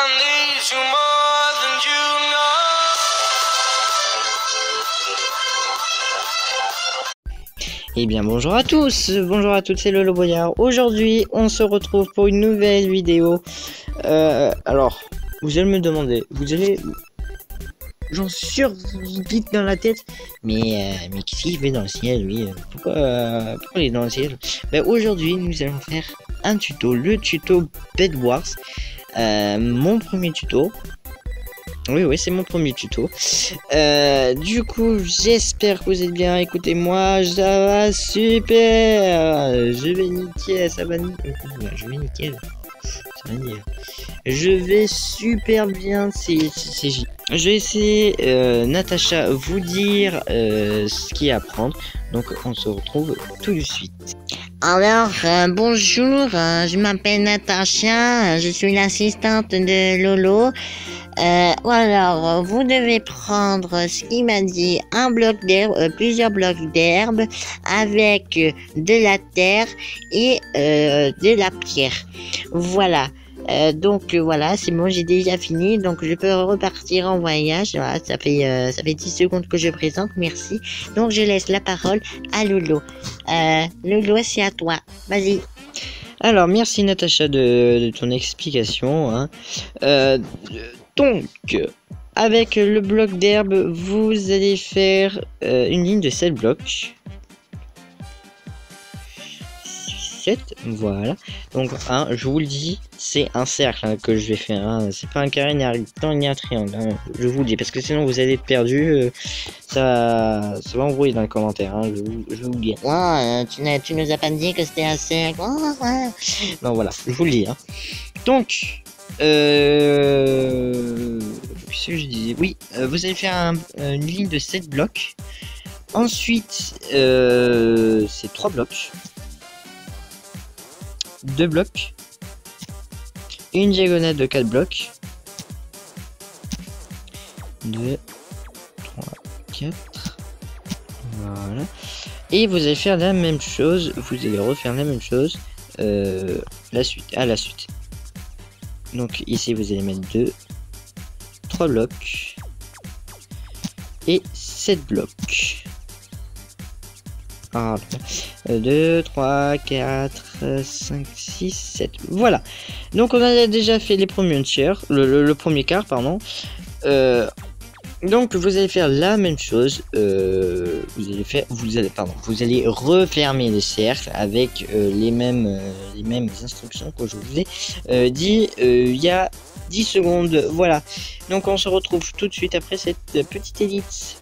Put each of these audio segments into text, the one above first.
I need you more than you know. Eh bien bonjour à tous, bonjour à toutes, c'est Lolo Boyard. Aujourd'hui on se retrouve pour une nouvelle vidéo. Alors, vous allez me demander, vous allez... J'en suis vite dans la tête. Mais qu'est-ce qu'il fait dans le ciel, lui? Pourquoi il est dans le ciel? Ben, aujourd'hui nous allons faire un tuto, le tuto Bed Wars. Mon premier tuto. Oui, c'est mon premier tuto. Du coup, j'espère que vous êtes bien. Écoutez-moi, ça va super. Je vais niquer, ça va niquer. Je vais niquer. Ça va niquer. Je vais super bien. Je vais essayer, Natacha, vous dire ce qu'il y a à prendre. Donc, on se retrouve tout de suite. Alors, bonjour, je m'appelle Natacha, je suis l'assistante de Lolo. Alors, vous devez prendre ce qu'il m'a dit, un bloc d'herbe, plusieurs blocs d'herbe avec de la terre et de la pierre. Voilà. Donc voilà, c'est bon, j'ai déjà fini, donc je peux repartir en voyage. Voilà, ça fait 10 secondes que je présente, merci. Donc je laisse la parole à Lolo. Lolo, c'est à toi, vas-y. Alors, merci Natacha de ton explication. Hein. Donc, avec le bloc d'herbe, vous allez faire une ligne de 7 blocs. 7, voilà. Donc, je vous le dis, c'est un cercle hein, que je vais faire. Hein. C'est pas un carré, ni un rectangle, ni un triangle. Hein. Je vous le dis, parce que sinon vous allez être perdu. Ça va envoyer dans les commentaires. Hein. Je vous le dis. Ouais, tu nous as pas dit que c'était un cercle. Ouais. Non, voilà, je vous le dis. Hein. Donc, qu'est-ce que je disais? Oui, vous allez faire une ligne de 7 blocs. Ensuite, c'est 3 blocs. 2 blocs, une diagonale de 4 blocs, 2, 3, 4, voilà, et vous allez faire la même chose, vous allez refaire la même chose, la suite, donc ici vous allez mettre 2, 3 blocs, et 7 blocs. 2, 3, 4, 5, 6, 7. Voilà. Donc on a déjà fait les premiers tiers. Le premier quart, pardon. Donc vous allez faire la même chose. Vous allez refermer les cercles avec les mêmes instructions que je vous ai dit il y a 10 secondes. Voilà. Donc on se retrouve tout de suite après cette petite ellipse.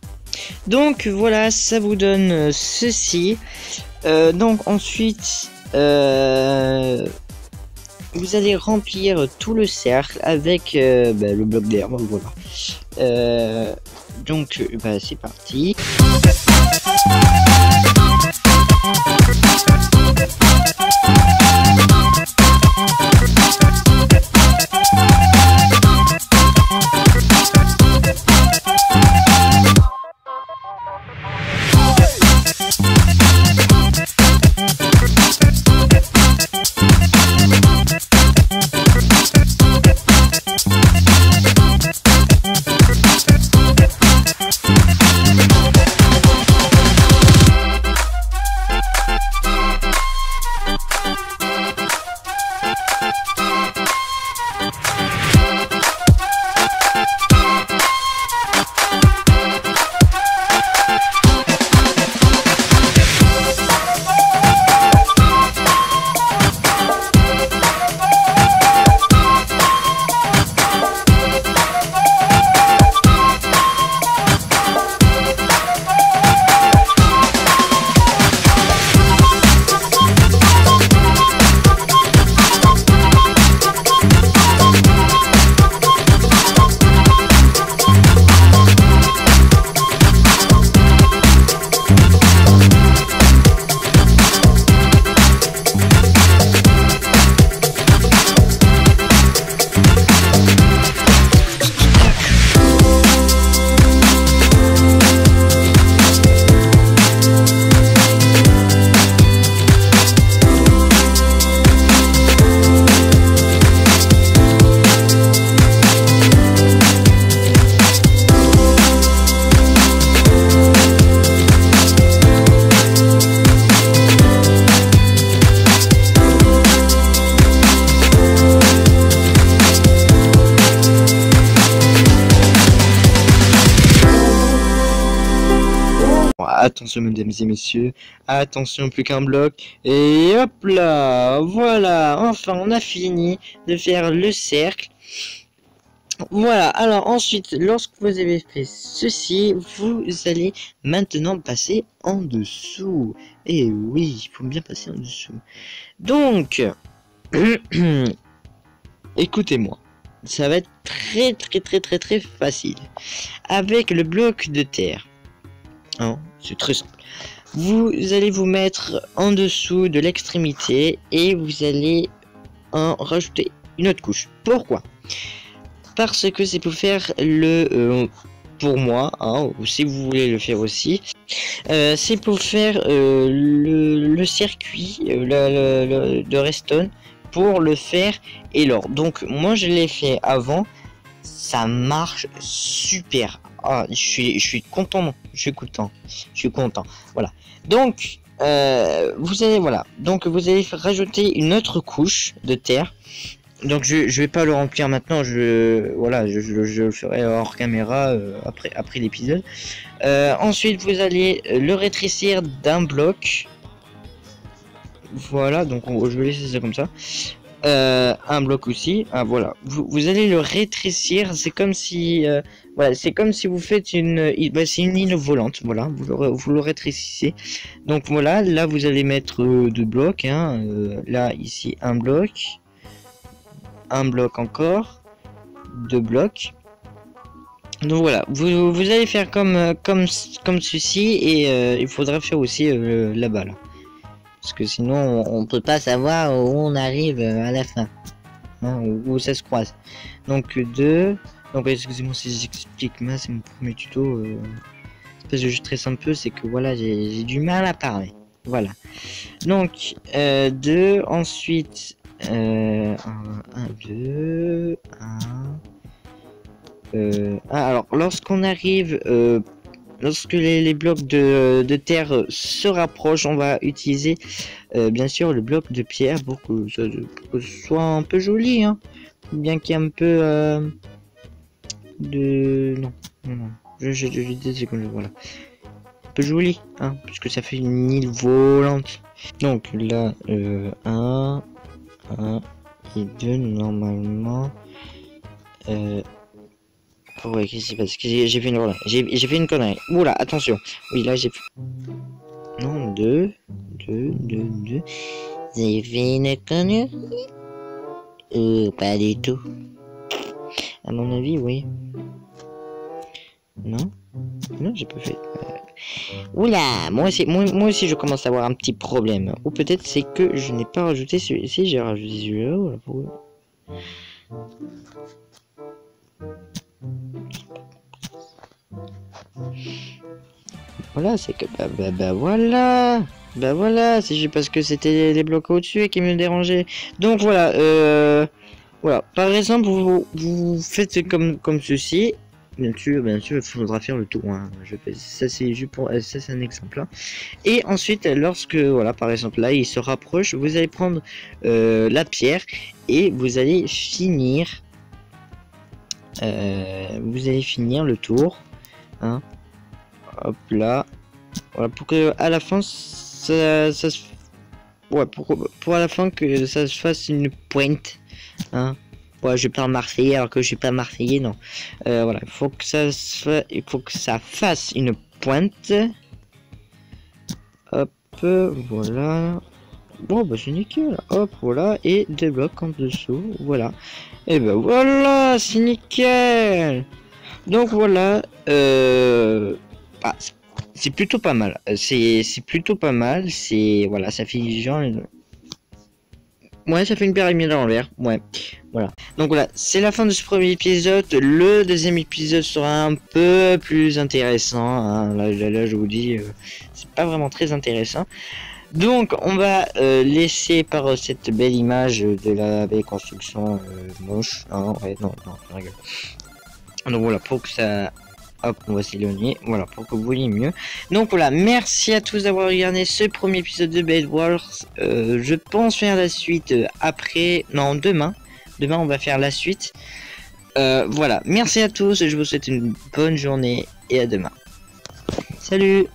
Donc voilà, ça vous donne ceci. Donc ensuite, vous allez remplir tout le cercle avec le bloc d'herbe. Voilà. Donc c'est parti. attention mesdames et messieurs, attention, plus qu'un bloc, et hop là, voilà, enfin on a fini de faire le cercle. Voilà, alors ensuite, lorsque vous avez fait ceci, vous allez maintenant passer en dessous. Et oui, il faut bien passer en dessous. Donc, écoutez-moi, ça va être très facile. Avec le bloc de terre, hein, c'est très simple. Vous allez vous mettre en dessous de l'extrémité et vous allez en rajouter une autre couche. Pourquoi ? Parce que c'est pour faire le pour moi, hein, ou si vous voulez le faire aussi, c'est pour faire le circuit de redstone pour le faire et l'or. Donc moi je l'ai fait avant, ça marche super. Ah, je suis content, je suis content. Voilà. Donc vous allez rajouter une autre couche de terre. Donc je vais pas le remplir maintenant, je le ferai hors caméra après l'épisode. Ensuite vous allez le rétrécir d'un bloc. Voilà, donc je vais laisser ça comme ça. Un bloc aussi. Ah voilà, vous allez le rétrécir. C'est comme si c'est comme si vous faites c'est une île volante. Voilà, vous le rétrécissez. Donc voilà, là vous allez mettre deux blocs. Hein, là ici un bloc. Un bloc encore, deux blocs. Donc voilà, vous allez faire comme ceci et il faudra faire aussi là-bas là. Parce que sinon on peut pas savoir où on arrive à la fin, hein, où ça se croise. Donc deux. Donc excusez-moi si j'explique, mais c'est mon premier tuto. Parce que je stresse un peu, c'est que voilà j'ai du mal à parler. Voilà. Donc deux, ensuite 1, 2, 1. Alors, lorsqu'on arrive, lorsque les blocs de terre se rapprochent, on va utiliser bien sûr le bloc de pierre pour que ça soit un peu joli, hein. Bien qu'il y ait un peu de... Non. Je dis voilà. Un peu joli, hein, puisque ça fait une île volante. Donc là, 1 et 2 normalement. Ouais, qu'est-ce qui se passe? J'ai fait une connerie. Oula, attention. Oui, là j'ai fait. Non, 2. J'ai fait une connerie. Pas du tout. À mon avis, oui. Non, j'ai pas fait. Oula, Moi aussi je commence à avoir un petit problème. Ou peut-être c'est que je n'ai pas rajouté celui-ci, j'ai rajouté celui-là. Voilà, pour... Voilà, c'est que voilà, c'est juste parce que c'était les blocs au-dessus qui me dérangeaient. Donc voilà, voilà. Par exemple, vous faites comme ceci. Bien sûr, il faudra faire le tour. Hein. Ça c'est juste pour ça, c'est un exemple. Hein. Et ensuite, lorsque voilà, par exemple là, il se rapproche, vous allez prendre la pierre et vous allez finir. Le tour. Hein. Hop là. Voilà, pour que à la fin ça se... Ouais, pour à la fin que ça se fasse une pointe. Hein. Ouais, je parle marseillais alors que je suis pas marseillais, non. Voilà, il faut que ça fasse une pointe. Hop, voilà. Bon, bah c'est nickel. Hop, voilà, et deux blocs en dessous, voilà. Et ben voilà, c'est nickel. Donc voilà, c'est plutôt pas mal. C'est plutôt pas mal. C'est voilà, ça fait genre. Ouais, ça fait une pyramide à l'envers. Ouais, voilà. Donc voilà, c'est la fin de ce premier épisode. Le deuxième épisode sera un peu plus intéressant. Hein. Là, je vous dis, c'est pas vraiment très intéressant. Donc, on va laisser par cette belle image de la belle construction moche. Hein, ouais, non, je rigole. Donc voilà, pour que ça... Hop, on va s'éloigner, voilà, pour que vous voyez mieux. Donc voilà, merci à tous d'avoir regardé ce premier épisode de Bed Wars. Je pense faire la suite après... Non, demain. Demain, on va faire la suite. Voilà, merci à tous, je vous souhaite une bonne journée et à demain. Salut!